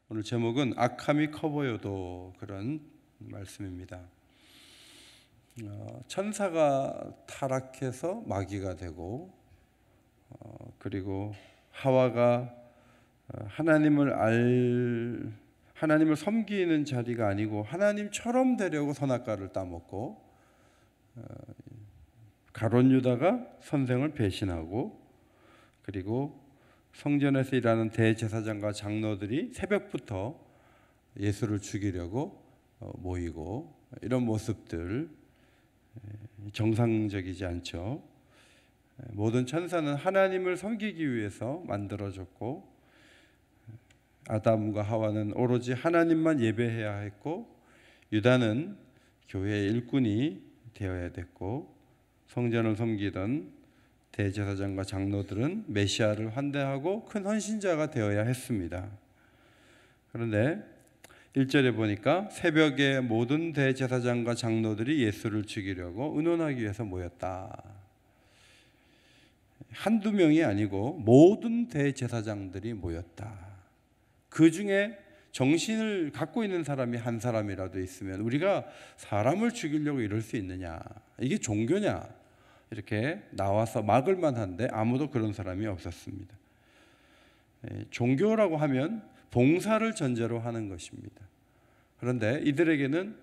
오늘 제목은 악함이 커 보여도 그런 말씀입니다. 천사가 타락해서 마귀가 되고 그리고 하와가 하나님을 섬기는 자리가 아니고 하나님처럼 되려고 선악과를 따먹고 가룟 유다가 선생을 배신하고 그리고 성전에서 일하는 대제사장과 장로들이 새벽부터 예수를 죽이려고 모이고 이런 모습들 정상적이지 않죠. 모든 천사는 하나님을 섬기기 위해서 만들어졌고 아담과 하와는 오로지 하나님만 예배해야 했고 유다는 교회의 일꾼이 되어야 됐고 성전을 섬기던 대제사장과 장로들은 메시아를 환대하고 큰 헌신자가 되어야 했습니다. 그런데 1절에 보니까 새벽에 모든 대제사장과 장로들이 예수를 죽이려고 의논하기 위해서 모였다. 한두 명이 아니고 모든 대제사장들이 모였다. 그 중에 정신을 갖고 있는 사람이 한 사람이라도 있으면 우리가 사람을 죽이려고 이럴 수 있느냐? 이게 종교냐? 이렇게 나와서 막을 만한데 아무도 그런 사람이 없었습니다. 종교라고 하면 봉사를 전제로 하는 것입니다. 그런데 이들에게는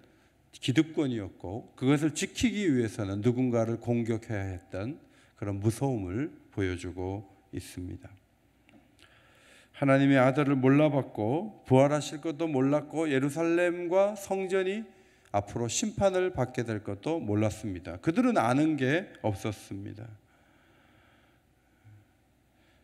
기득권이었고 그것을 지키기 위해서는 누군가를 공격해야 했던 그런 무서움을 보여주고 있습니다. 하나님의 아들을 몰라봤고 부활하실 것도 몰랐고 예루살렘과 성전이 앞으로 심판을 받게 될 것도 몰랐습니다. 그들은 아는 게 없었습니다.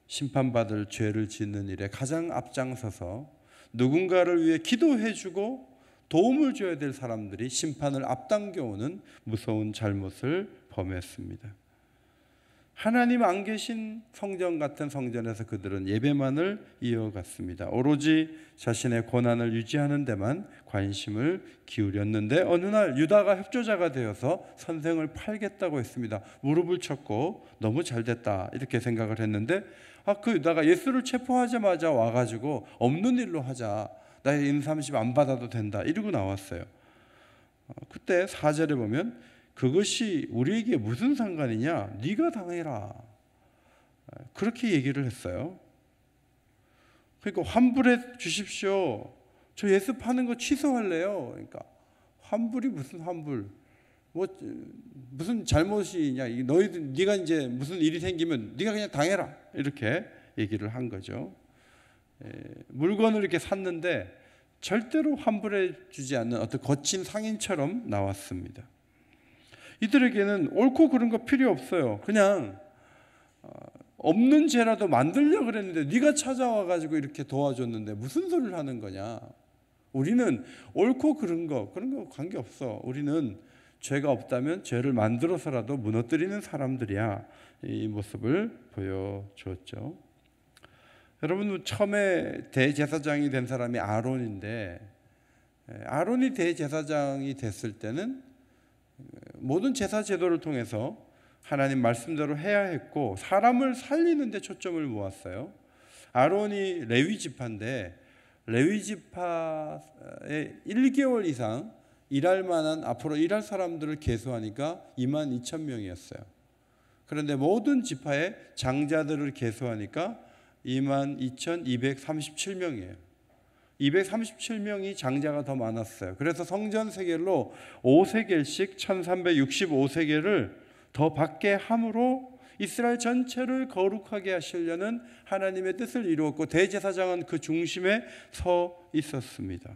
심판받을 죄를 짓는 일에 가장 앞장서서 누군가를 위해 기도해주고 도움을 줘야 될 사람들이 심판을 앞당겨오는 무서운 잘못을 범했습니다. 하나님 안 계신 성전 같은 성전에서 그들은 예배만을 이어갔습니다. 오로지 자신의 권한을 유지하는 데만 관심을 기울였는데 어느 날 유다가 협조자가 되어서 선생을 팔겠다고 했습니다. 무릎을 쳤고 너무 잘됐다 이렇게 생각을 했는데 그 유다가 예수를 체포하자마자 와가지고 없는 일로 하자. 나의 인삼십 안 받아도 된다 이러고 나왔어요. 그때 4절에 보면 그것이 우리에게 무슨 상관이냐? 네가 당해라. 그렇게 얘기를 했어요. 그러니까 환불해 주십시오. 저 예수 파는 거 취소할래요. 그러니까 환불이 무슨 환불? 무슨 잘못이냐? 네가 이제 무슨 일이 생기면 네가 그냥 당해라. 이렇게 얘기를 한 거죠. 물건을 이렇게 샀는데 절대로 환불해 주지 않는 어떤 거친 상인처럼 나왔습니다. 이들에게는 옳고 그른 거 필요 없어요. 그냥 없는 죄라도 만들려고 그랬는데 네가 찾아와 가지고 이렇게 도와줬는데 무슨 소리를 하는 거냐? 우리는 옳고 그런 거 관계없어. 우리는 죄가 없다면 죄를 만들어서라도 무너뜨리는 사람들이야. 이 모습을 보여줬죠. 여러분 처음에 대제사장이 된 사람이 아론인데 아론이 대제사장이 됐을 때는 모든 제사 제도를 통해서 하나님 말씀대로 해야 했고 사람을 살리는 데 초점을 모았어요. 아론이 레위 지파인데 레위 지파에 1개월 이상 일할 만한 앞으로 일할 사람들을 계수하니까 22,000명이었어요. 그런데 모든 지파의 장자들을 계수하니까 22,237명이에요. 237명이 장자가 더 많았어요. 그래서 성전 세겔로 5세겔씩 1365세겔을 더 받게 함으로 이스라엘 전체를 거룩하게 하시려는 하나님의 뜻을 이루었고 대제사장은 그 중심에 서 있었습니다.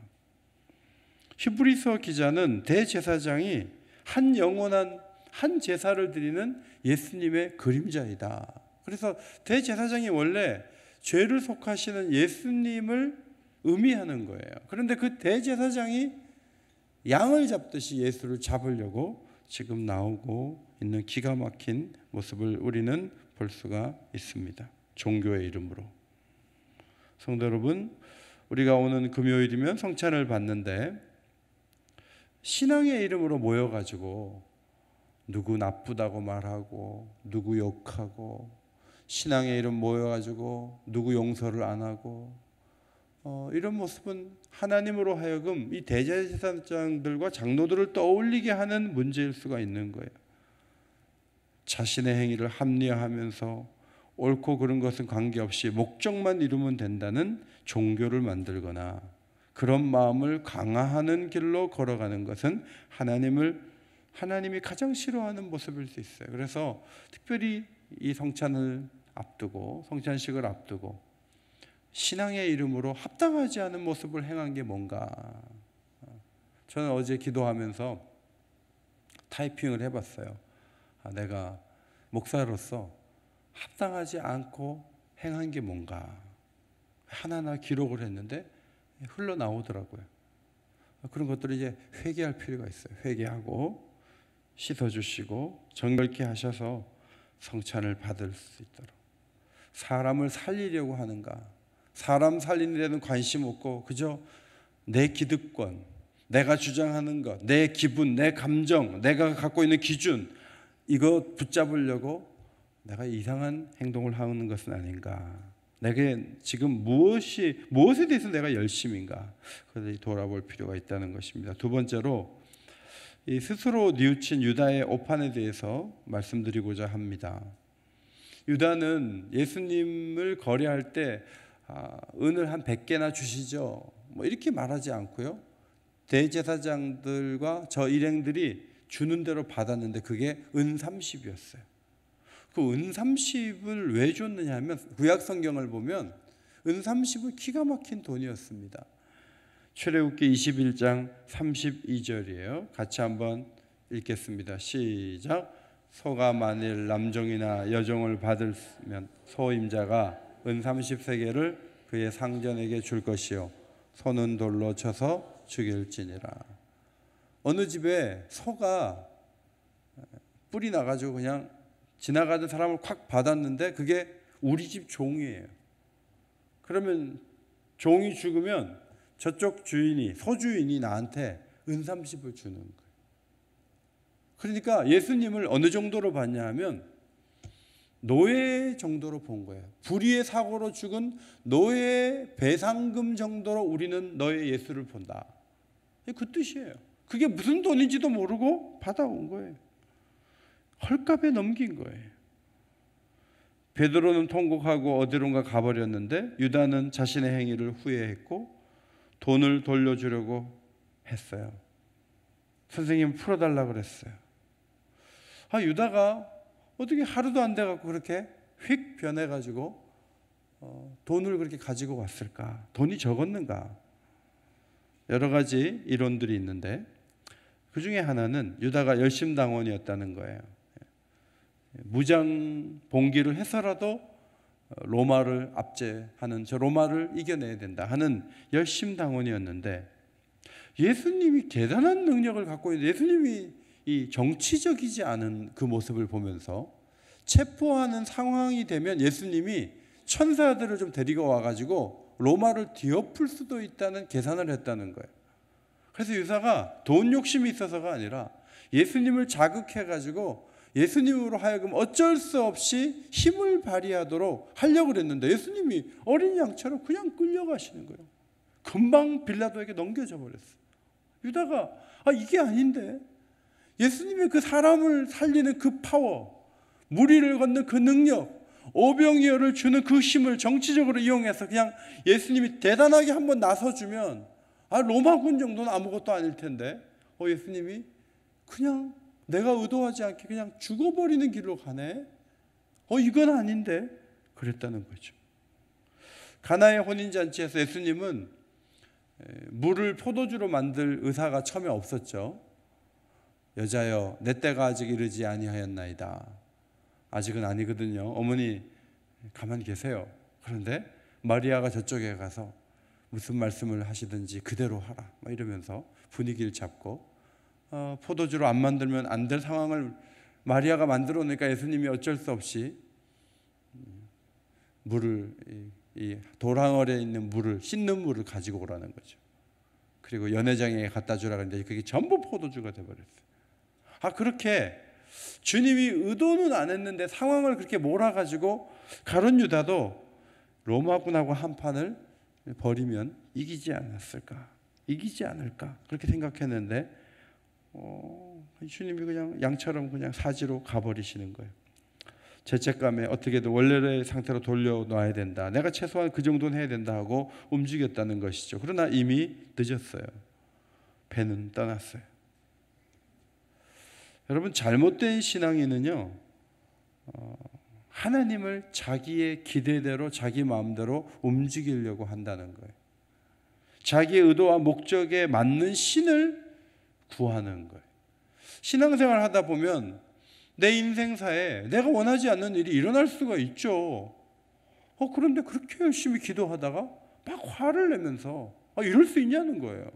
히브리서 기자는 대제사장이 한 영원한 한 제사를 드리는 예수님의 그림자이다. 그래서 대제사장이 원래 죄를 속하시는 예수님을 의미하는 거예요. 그런데 그 대제사장이 양을 잡듯이 예수를 잡으려고 지금 나오고 있는 기가 막힌 모습을 우리는 볼 수가 있습니다. 종교의 이름으로. 성도 여러분, 우리가 오는 금요일이면 성찬을 받는데 신앙의 이름으로 모여가지고 누구 나쁘다고 말하고 누구 욕하고 신앙의 이름 모여가지고 누구 용서를 안 하고 이런 모습은 하나님으로 하여금 이 대제사장들과 장로들을 떠올리게 하는 문제일 수가 있는 거예요. 자신의 행위를 합리화하면서 옳고 그른 것은 관계없이 목적만 이루면 된다는 종교를 만들거나 그런 마음을 강화하는 길로 걸어가는 것은 하나님이 가장 싫어하는 모습일 수 있어요. 그래서 특별히 이 성찬식을 앞두고 신앙의 이름으로 합당하지 않은 모습을 행한 게 뭔가. 저는 어제 기도하면서 타이핑을 해봤어요. 내가 목사로서 합당하지 않고 행한 게 뭔가 하나하나 기록을 했는데 흘러나오더라고요. 그런 것들을 이제 회개할 필요가 있어요. 회개하고 씻어주시고 정결케 하셔서 성찬을 받을 수 있도록. 사람을 살리려고 하는가? 사람 살리는 데는 관심 없고 그저 내 기득권, 내가 주장하는 것, 내 기분, 내 감정, 내가 갖고 있는 기준, 이거 붙잡으려고 내가 이상한 행동을 하는 것은 아닌가? 내게 지금 무엇에 대해서 내가 열심인가? 그것을 돌아볼 필요가 있다는 것입니다. 두 번째로 이 스스로 뉘우친 유다의 오판에 대해서 말씀드리고자 합니다. 유다는 예수님을 거래할 때 은을 한 100개나 주시죠, 이렇게 말하지 않고요, 대제사장들과 저 일행들이 주는 대로 받았는데 그게 은 30이었어요. 그 은 30을 왜 줬느냐 하면 구약 성경을 보면 은 30은 기가 막힌 돈이었습니다. 출애굽기 21장 32절이에요. 같이 한번 읽겠습니다. 시작. 소가 만일 남종이나 여종을 받으면 소임자가 은 30세겔을 그의 상전에게 줄 것이요 소는 돌로 쳐서 죽일지니라. 어느 집에 소가 뿔이 나가지고 그냥 지나가던 사람을 콱 받았는데 그게 우리 집 종이에요. 그러면 종이 죽으면 저쪽 주인이, 소주인이 나한테 은 30을 주는 거예요. 그러니까 예수님을 어느 정도로 봤냐 하면 노예 정도로 본 거예요. 불의의 사고로 죽은 노예 배상금 정도로 우리는 너의 예수를 본다. 그 뜻이에요. 그게 무슨 돈인지도 모르고 받아온 거예요. 헐값에 넘긴 거예요. 베드로는 통곡하고 어디론가 가버렸는데 유다는 자신의 행위를 후회했고 돈을 돌려주려고 했어요. 선생님 풀어달라고 그랬어요. 유다가 어떻게 하루도 안 돼갖고 그렇게 휙 변해가지고 돈을 그렇게 가지고 왔을까? 돈이 적었는가? 여러 가지 이론들이 있는데 그 중에 하나는 유다가 열심당원이었다는 거예요. 무장 봉기를 해서라도 로마를 압제하는, 저 로마를 이겨내야 된다 하는 열심당원이었는데 예수님이 대단한 능력을 갖고 있는, 예수님이 이 정치적이지 않은 그 모습을 보면서 체포하는 상황이 되면 예수님이 천사들을 좀 데리고 와가지고 로마를 뒤엎을 수도 있다는 계산을 했다는 거예요. 그래서 유다가 돈 욕심이 있어서가 아니라 예수님을 자극해가지고 예수님으로 하여금 어쩔 수 없이 힘을 발휘하도록 하려고 그랬는데 예수님이 어린 양처럼 그냥 끌려가시는 거예요. 금방 빌라도에게 넘겨져 버렸어요. 유다가 이게 아닌데, 예수님의 그 사람을 살리는 그 파워, 무리를 걷는 그 능력, 오병이어를 주는 그 힘을 정치적으로 이용해서 그냥 예수님이 대단하게 한번 나서주면 로마군 정도는 아무것도 아닐 텐데 예수님이 그냥 내가 의도하지 않게 그냥 죽어버리는 길로 가네. 이건 아닌데 그랬다는 거죠. 가나의 혼인잔치에서 예수님은 물을 포도주로 만들 의사가 처음에 없었죠. 여자여 내 때가 아직 이르지 아니하였나이다. 아직은 아니거든요. 어머니 가만히 계세요. 그런데 마리아가 저쪽에 가서 무슨 말씀을 하시든지 그대로 하라 이러면서 분위기를 잡고 포도주로 안 만들면 안 될 상황을 마리아가 만들어 놓으니까 예수님이 어쩔 수 없이 물을, 이 도랑어리에 있는 물을, 씻는 물을 가지고 오라는 거죠. 그리고 연회장에 갖다 주라 그랬는데 그게 전부 포도주가 되어버렸어요. 그렇게 주님이 의도는 안 했는데 상황을 그렇게 몰아가지고 가룟 유다도 로마군하고 한판을 버리면 이기지 않았을까? 이기지 않을까? 그렇게 생각했는데 주님이 그냥 양처럼 그냥 사지로 가버리시는 거예요. 죄책감에 어떻게든 원래의 상태로 돌려놔야 된다. 내가 최소한 그 정도는 해야 된다 하고 움직였다는 것이죠. 그러나 이미 늦었어요. 배는 떠났어요. 여러분, 잘못된 신앙인은요, 하나님을 자기의 기대대로 자기 마음대로 움직이려고 한다는 거예요. 자기의 의도와 목적에 맞는 신을 구하는 거예요. 신앙생활 하다 보면 내 인생사에 내가 원하지 않는 일이 일어날 수가 있죠. 그런데 그렇게 열심히 기도하다가 막 화를 내면서 이럴 수 있냐는 거예요.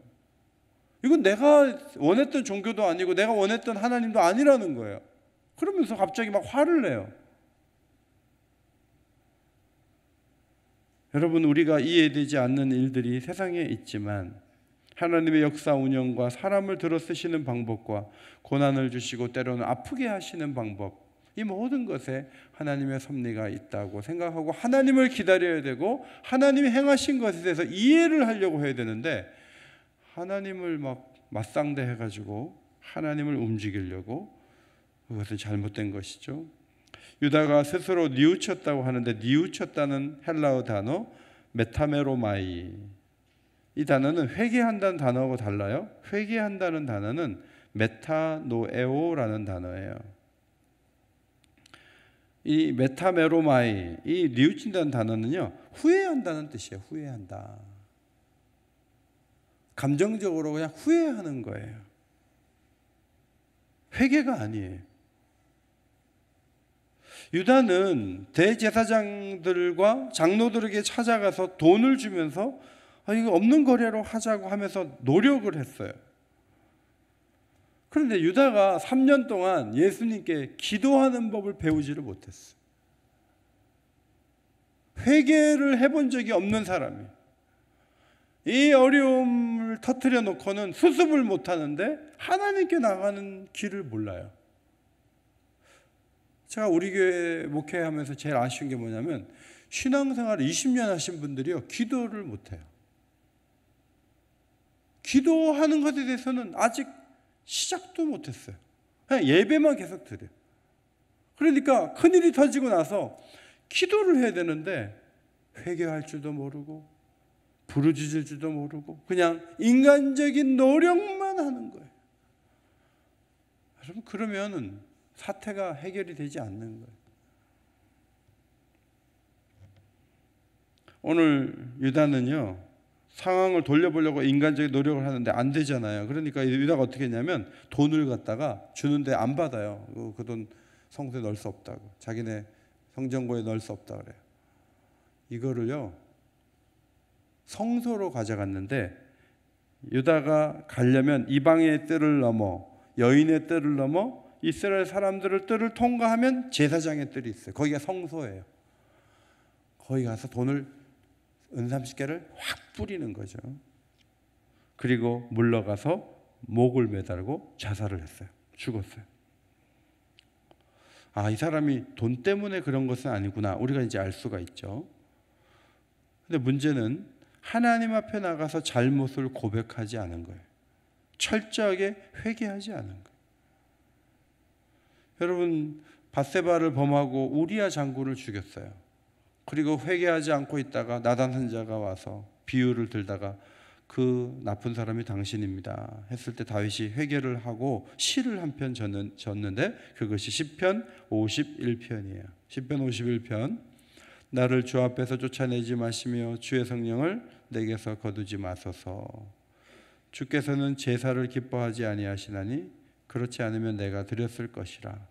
이건 내가 원했던 종교도 아니고 내가 원했던 하나님도 아니라는 거예요. 그러면서 갑자기 막 화를 내요. 여러분, 우리가 이해되지 않는 일들이 세상에 있지만 하나님의 역사 운영과 사람을 들어 쓰시는 방법과 고난을 주시고 때로는 아프게 하시는 방법, 이 모든 것에 하나님의 섭리가 있다고 생각하고 하나님을 기다려야 되고 하나님이 행하신 것에 대해서 이해를 하려고 해야 되는데, 하나님을 막 맞상대해가지고 하나님을 움직이려고, 그것은 잘못된 것이죠. 유다가 스스로 뉘우쳤다고 하는데, 뉘우쳤다는 헬라어 단어 메타메로마이, 이 단어는 회개한다는 단어하고 달라요. 회개한다는 단어는 메타노에오라는 단어예요. 이 메타메로마이, 이 뉘우친다는 단어는요, 후회한다는 뜻이에요. 후회한다. 감정적으로 그냥 후회하는 거예요. 회개가 아니에요. 유다는 대제사장들과 장로들에게 찾아가서 돈을 주면서 이거 없는 거래로 하자고 하면서 노력을 했어요. 그런데 유다가 3년 동안 예수님께 기도하는 법을 배우지를 못했어요. 회개를 해본 적이 없는 사람이 이 어려움을 터뜨려 놓고는 수습을 못하는데 하나님께 나가는 길을 몰라요. 제가 우리 교회 목회하면서 제일 아쉬운 게 뭐냐면, 신앙생활을 20년 하신 분들이요, 기도를 못해요. 기도하는 것에 대해서는 아직 시작도 못했어요. 그냥 예배만 계속 드려요. 그러니까 큰일이 터지고 나서 기도를 해야 되는데 회개할 줄도 모르고 부르짖을 줄도 모르고 그냥 인간적인 노력만 하는 거예요. 여러분, 그러면 사태가 해결이 되지 않는 거예요. 오늘 유다는요, 상황을 돌려보려고 인간적인 노력을 하는데 안 되잖아요. 그러니까 유다가 어떻게 했냐면 돈을 갖다가 주는데 안 받아요. 그 돈 성소에 넣을 수 없다고, 자기네 성전고에 넣을 수 없다고 그래요. 이거를요, 성소로 가져갔는데, 유다가 가려면 이방의 뜰을 넘어 여인의 뜰을 넘어 이스라엘 사람들의 뜰을 통과하면 제사장의 뜰이 있어요. 거기가 성소예요. 거기 가서 돈을 은삼십개를 확 뿌리는 거죠. 그리고 물러가서 목을 매달고 자살을 했어요. 죽었어요. 이 사람이 돈 때문에 그런 것은 아니구나, 우리가 이제 알 수가 있죠. 근데 문제는 하나님 앞에 나가서 잘못을 고백하지 않은 거예요. 철저하게 회개하지 않은 거예요. 여러분, 밧세바를 범하고 우리야 장군을 죽였어요. 그리고 회개하지 않고 있다가 나단 선지자가 와서 비유를 들다가 그 나쁜 사람이 당신입니다 했을 때 다윗이 회개를 하고 시를 한 편 졌는데, 그것이 시편 51편이에요. 시편 51편. 나를 주 앞에서 쫓아내지 마시며 주의 성령을 내게서 거두지 마소서. 주께서는 제사를 기뻐하지 아니하시나니 그렇지 않으면 내가 드렸을 것이라.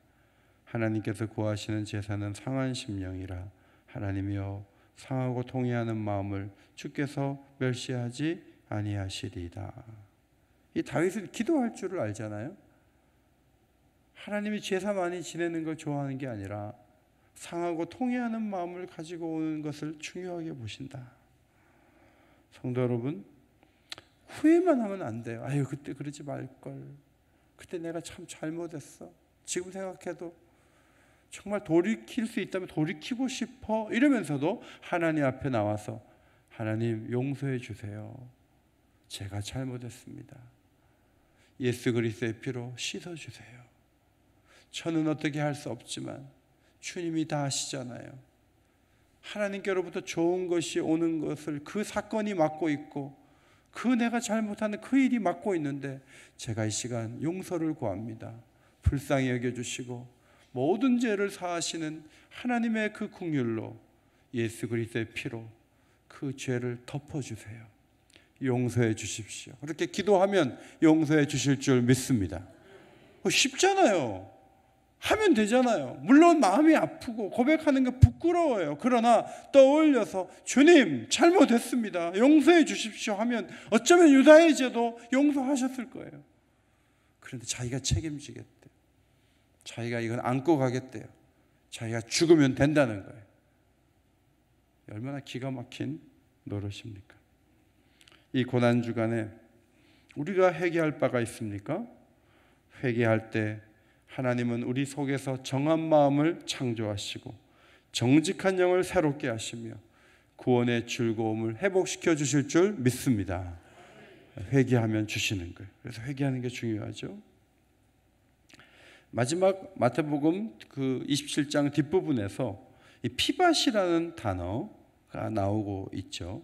하나님께서 구하시는 제사는 상한 심령이라. 하나님이여, 상하고 통회하는 마음을 주께서 멸시하지 아니하시리이다. 이 다윗은 기도할 줄을 알잖아요. 하나님이 제사 많이 지내는 걸 좋아하는 게 아니라 상하고 통회하는 마음을 가지고 오는 것을 중요하게 보신다. 성도 여러분, 후회만 하면 안 돼요. 그때 그러지 말걸. 그때 내가 참 잘못했어. 지금 생각해도 정말 돌이킬 수 있다면 돌이키고 싶어. 이러면서도 하나님 앞에 나와서 하나님 용서해 주세요. 제가 잘못했습니다. 예수 그리스도의 피로 씻어주세요. 저는 어떻게 할 수 없지만 주님이 다 하시잖아요. 하나님께로부터 좋은 것이 오는 것을 그 사건이 맡고 있고 그 내가 잘못하는 그 일이 맡고 있는데 제가 이 시간 용서를 구합니다. 불쌍히 여겨주시고 모든 죄를 사하시는 하나님의 그 긍휼로 예수 그리스도의 피로 그 죄를 덮어주세요. 용서해 주십시오. 그렇게 기도하면 용서해 주실 줄 믿습니다. 쉽잖아요. 하면 되잖아요. 물론 마음이 아프고 고백하는 게 부끄러워요. 그러나 떠올려서 주님 잘못했습니다. 용서해 주십시오 하면 어쩌면 유다의 죄도 용서하셨을 거예요. 그런데 자기가 책임지겠대요. 자기가 이건 안고 가겠대요. 자기가 죽으면 된다는 거예요. 얼마나 기가 막힌 노릇입니까? 이 고난주간에 우리가 회개할 바가 있습니까? 회개할 때 하나님은 우리 속에서 정한 마음을 창조하시고 정직한 영을 새롭게 하시며 구원의 즐거움을 회복시켜 주실 줄 믿습니다. 회개하면 주시는 거예요. 그래서 회개하는 게 중요하죠. 마지막 마태복음 그 27장 뒷부분에서 이 피밭이라는 단어가 나오고 있죠.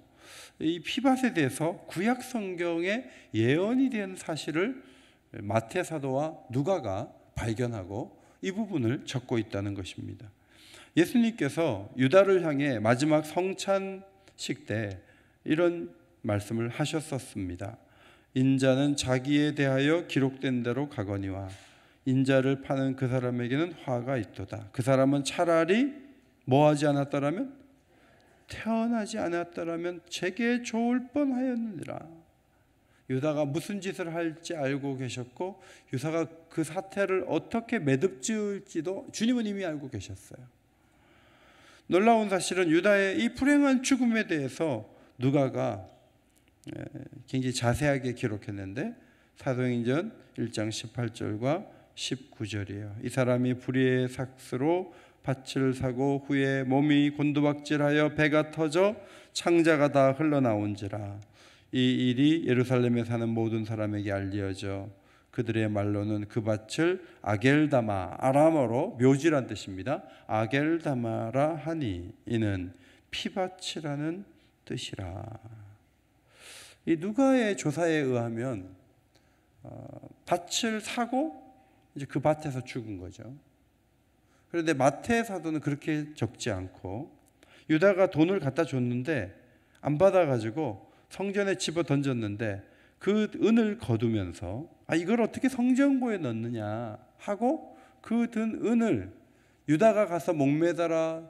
이 피밭에 대해서 구약 성경에 예언이 된 사실을 마태 사도와 누가가 발견하고 이 부분을 적고 있다는 것입니다. 예수님께서 유다를 향해 마지막 성찬식 때 이런 말씀을 하셨었습니다. 인자는 자기에 대하여 기록된 대로 가거니와 인자를 파는 그 사람에게는 화가 있도다. 그 사람은 차라리 뭐하지 않았더라면 태어나지 않았더라면 제게 좋을 뻔하였느니라. 유다가 무슨 짓을 할지 알고 계셨고 유다가 그 사태를 어떻게 매듭지을지도 주님은 이미 알고 계셨어요. 놀라운 사실은 유다의 이 불행한 죽음에 대해서 누가가 굉장히 자세하게 기록했는데 사도행전 1장 18절과 19절이에요. 이 사람이 불의의 삭스로 밭을 사고 후에 몸이 곤두박질하여 배가 터져 창자가 다 흘러나온지라. 이 일이 예루살렘에 사는 모든 사람에게 알려져 그들의 말로는 그 밭을 아겔다마, 아람어로 묘지란 뜻입니다. 아겔다마라 하니 이는 피밭이라는 뜻이라. 이 누가의 조사에 의하면 밭을 사고 이제 그 밭에서 죽은 거죠. 그런데 마태 사도는 그렇게 적지 않고 유다가 돈을 갖다 줬는데 안 받아가지고 성전에 집어 던졌는데 그 은을 거두면서 이걸 어떻게 성전고에 넣느냐 하고 그 든 은을 유다가 가서 목매달아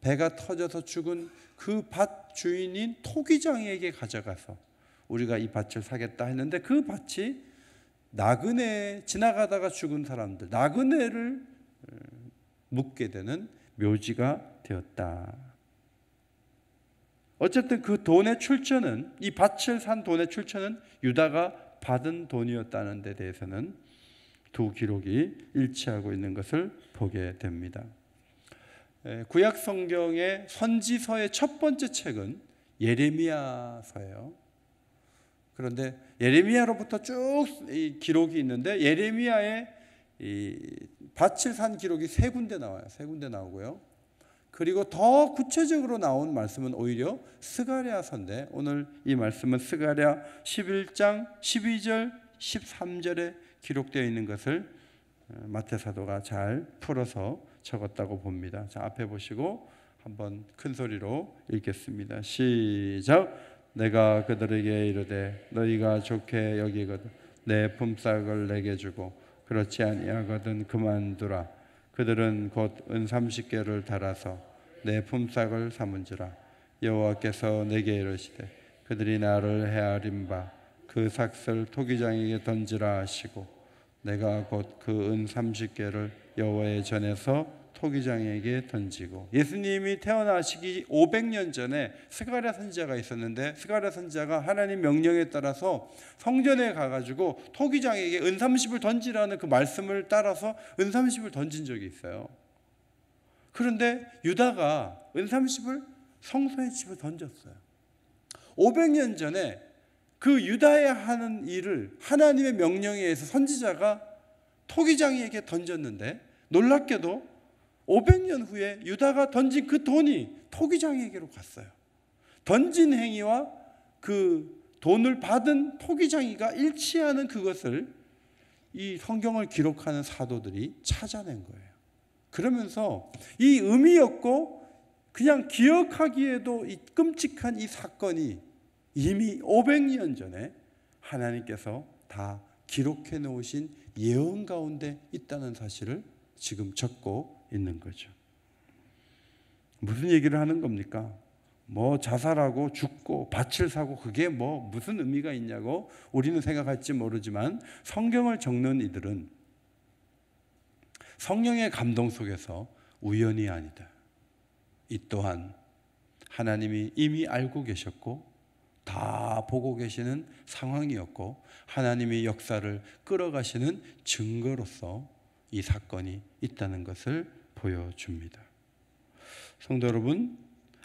배가 터져서 죽은 그 밭 주인인 토기장에게 가져가서 우리가 이 밭을 사겠다 했는데 그 밭이 나그네 지나가다가 죽은 사람들 나그네를 묻게 되는 묘지가 되었다. 어쨌든 그 돈의 출처는 이 밭을 산 돈의 출처는 유다가 받은 돈이었다는 데 대해서는 두 기록이 일치하고 있는 것을 보게 됩니다. 구약 성경의 선지서의 첫 번째 책은 예레미야서예요. 그런데 예레미야로부터 쭉 이 기록이 있는데 예레미야의 이 밭을 산 기록이 세 군데 나와요. 세 군데 나오고요. 그리고 더 구체적으로 나온 말씀은 오히려 스가랴서인데 오늘 이 말씀은 스가랴 11장 12절 13절에 기록되어 있는 것을 마태 사도가 잘 풀어서 적었다고 봅니다. 자, 앞에 보시고 한번 큰 소리로 읽겠습니다. 시작. 내가 그들에게 이르되 너희가 좋게 여기거든 내 품삯을 내게 주고 그렇지 아니하거든 그만두라. 그들은 곧 은 30개를 달아서 내 품삯을 삼은지라. 여호와께서 내게 이르시되 그들이 나를 헤아린 바 그 삭슬 토기장에게 던지라 하시고 내가 곧 그 은 30개를 여호와의 전에서 토기장에게 던지고. 예수님이 태어나시기 500년 전에 스가랴 선지자가 있었는데 스가랴 선지자가 하나님 명령에 따라서 성전에 가가지고 토기장에게 은 30을 던지라는 그 말씀을 따라서 은 30을 던진 적이 있어요. 그런데 유다가 은 30을 성소에 집어 던졌어요. 500년 전에 그 유다에 하는 일을 하나님의 명령에 의해서 선지자가 토기장이에게 던졌는데, 놀랍게도 500년 후에 유다가 던진 그 돈이 토기장이에게로 갔어요. 던진 행위와 그 돈을 받은 토기장이가 일치하는 그것을 이 성경을 기록하는 사도들이 찾아낸 거예요. 그러면서 이 의미 없고 그냥 기억하기에도 이 끔찍한 이 사건이 이미 500년 전에 하나님께서 다 기록해 놓으신 예언 가운데 있다는 사실을 지금 적고 있는 거죠. 무슨 얘기를 하는 겁니까? 뭐 자살하고 죽고 밭을 사고 그게 뭐 무슨 의미가 있냐고 우리는 생각할지 모르지만, 성경을 적는 이들은 성령의 감동 속에서 우연이 아니다. 이 또한 하나님이 이미 알고 계셨고 다 보고 계시는 상황이었고, 하나님의 역사를 끌어가시는 증거로서 이 사건이 있다는 것을 보여줍니다. 성도 여러분,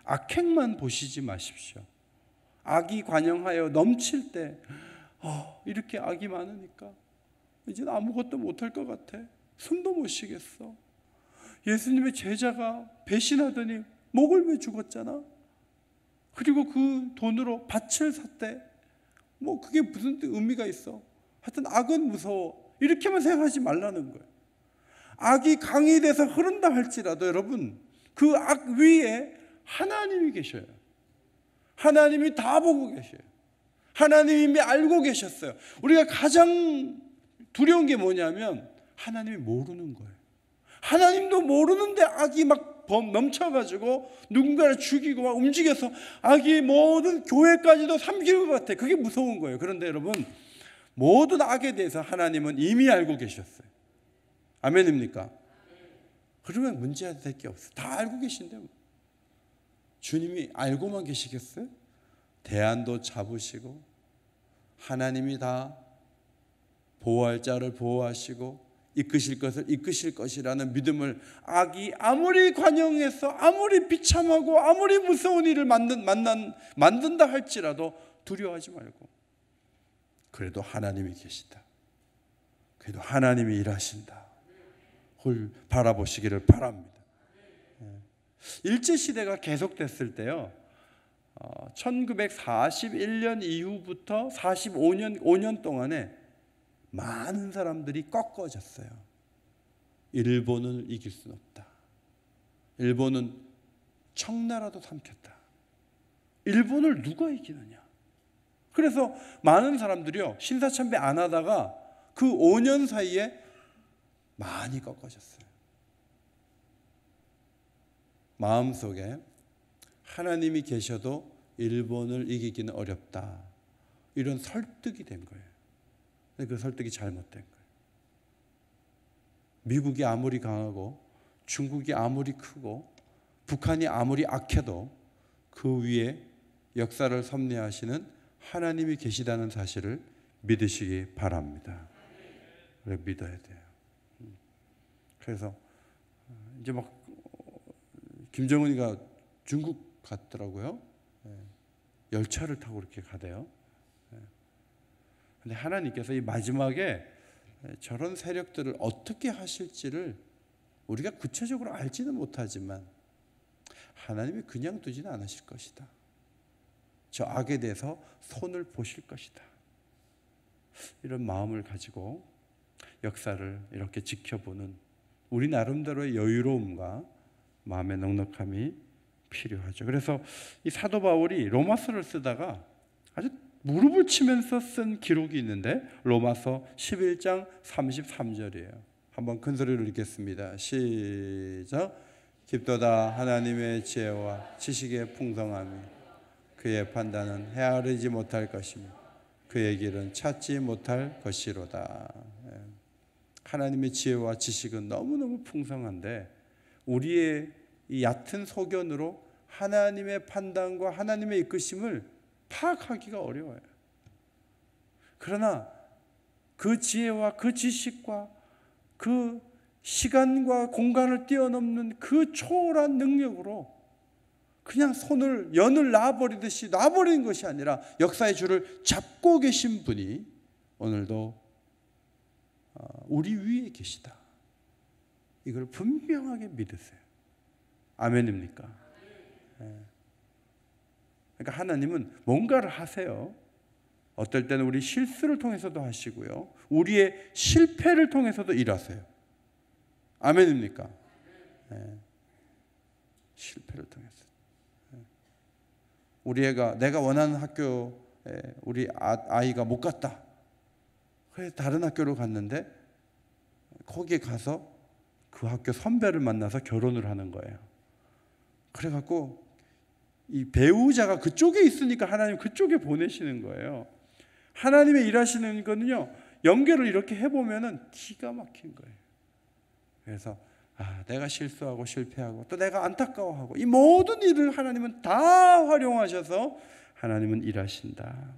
악행만 보시지 마십시오. 악이 관영하여 넘칠 때 이렇게 악이 많으니까 이제 아무것도 못할 것 같아. 숨도 못 쉬겠어. 예수님의 제자가 배신하더니 목을 매 죽었잖아. 그리고 그 돈으로 밭을 샀대. 뭐 그게 무슨 의미가 있어? 하여튼 악은 무서워. 이렇게만 생각하지 말라는 거예요. 악이 강이 돼서 흐른다 할지라도 여러분, 그 악 위에 하나님이 계셔요. 하나님이 다 보고 계셔요. 하나님이 이미 알고 계셨어요. 우리가 가장 두려운 게 뭐냐면 하나님이 모르는 거예요. 하나님도 모르는데 악이 막 넘쳐가지고 누군가를 죽이고 막 움직여서 악이 모든 교회까지도 삼키는 것 같아. 그게 무서운 거예요. 그런데 여러분, 모든 악에 대해서 하나님은 이미 알고 계셨어요. 아멘입니까? 그러면 문제될 게 없어요. 다 알고 계신데 주님이 알고만 계시겠어요? 대안도 잡으시고 하나님이 다 보호할 자를 보호하시고 이끄실 것을 이끄실 것이라는 믿음을, 악이 아무리 관영해서 아무리 비참하고 아무리 무서운 일을 만든다 할지라도 두려워하지 말고, 그래도 하나님이 계시다, 그래도 하나님이 일하신다 를 바라보시기를 바랍니다. 일제시대가 계속됐을 때요, 1941년 이후부터 5년 동안에 많은 사람들이 꺾어졌어요. 일본을 이길 수는 없다. 일본은 청나라도 삼켰다. 일본을 누가 이기느냐. 그래서 많은 사람들이요, 신사참배 안 하다가 그 5년 사이에 많이 꺾어졌어요. 마음속에 하나님이 계셔도 일본을 이기기는 어렵다, 이런 설득이 된 거예요. 그 설득이 잘못된 거예요. 미국이 아무리 강하고 중국이 아무리 크고 북한이 아무리 악해도 그 위에 역사를 섭리하시는 하나님이 계시다는 사실을 믿으시기 바랍니다. 그래, 믿어야 돼요. 그래서 이제 막 김정은이가 중국 갔더라고요. 열차를 타고 그렇게 가대요. 근데 하나님께서 이 마지막에 저런 세력들을 어떻게 하실지를 우리가 구체적으로 알지는 못하지만 하나님이 그냥 두지는 않으실 것이다. 저 악에 대해서 손을 보실 것이다. 이런 마음을 가지고 역사를 이렇게 지켜보는 우리 나름대로의 여유로움과 마음의 넉넉함이 필요하죠. 그래서 이 사도 바울이 로마서를 쓰다가 아주 무릎을 치면서 쓴 기록이 있는데, 로마서 11장 33절이에요. 한번 큰 소리로 읽겠습니다. 시작. 깊도다 하나님의 지혜와 지식의 풍성함이 그의 판단은 헤아리지 못할 것이며 그의 길은 찾지 못할 것이로다. 하나님의 지혜와 지식은 너무너무 풍성한데 우리의 이 얕은 소견으로 하나님의 판단과 하나님의 이끄심을 파악하기가 어려워요. 그러나 그 지혜와 그 지식과 그 시간과 공간을 뛰어넘는 그 초월한 능력으로 그냥 연을 놔버리듯이 놔버리는 것이 아니라 역사의 줄을 잡고 계신 분이 오늘도 우리 위에 계시다. 이걸 분명하게 믿으세요. 아멘입니까? 그러니까 하나님은 뭔가를 하세요. 어떨 때는 우리 실수를 통해서도 하시고요, 우리의 실패를 통해서도 일하세요. 아멘입니까? 실패를 통해서. 우리 애가 내가 원하는 학교에 우리 아이가 못 갔다. 그래서 다른 학교로 갔는데 거기에 가서 그 학교 선배를 만나서 결혼을 하는 거예요. 그래갖고 이 배우자가 그쪽에 있으니까 하나님 그쪽에 보내시는 거예요. 하나님의 일하시는 거는요, 연결을 이렇게 해보면은 기가 막힌 거예요. 그래서 내가 실수하고 실패하고 또 내가 안타까워하고 이 모든 일을 하나님은 다 활용하셔서 하나님은 일하신다.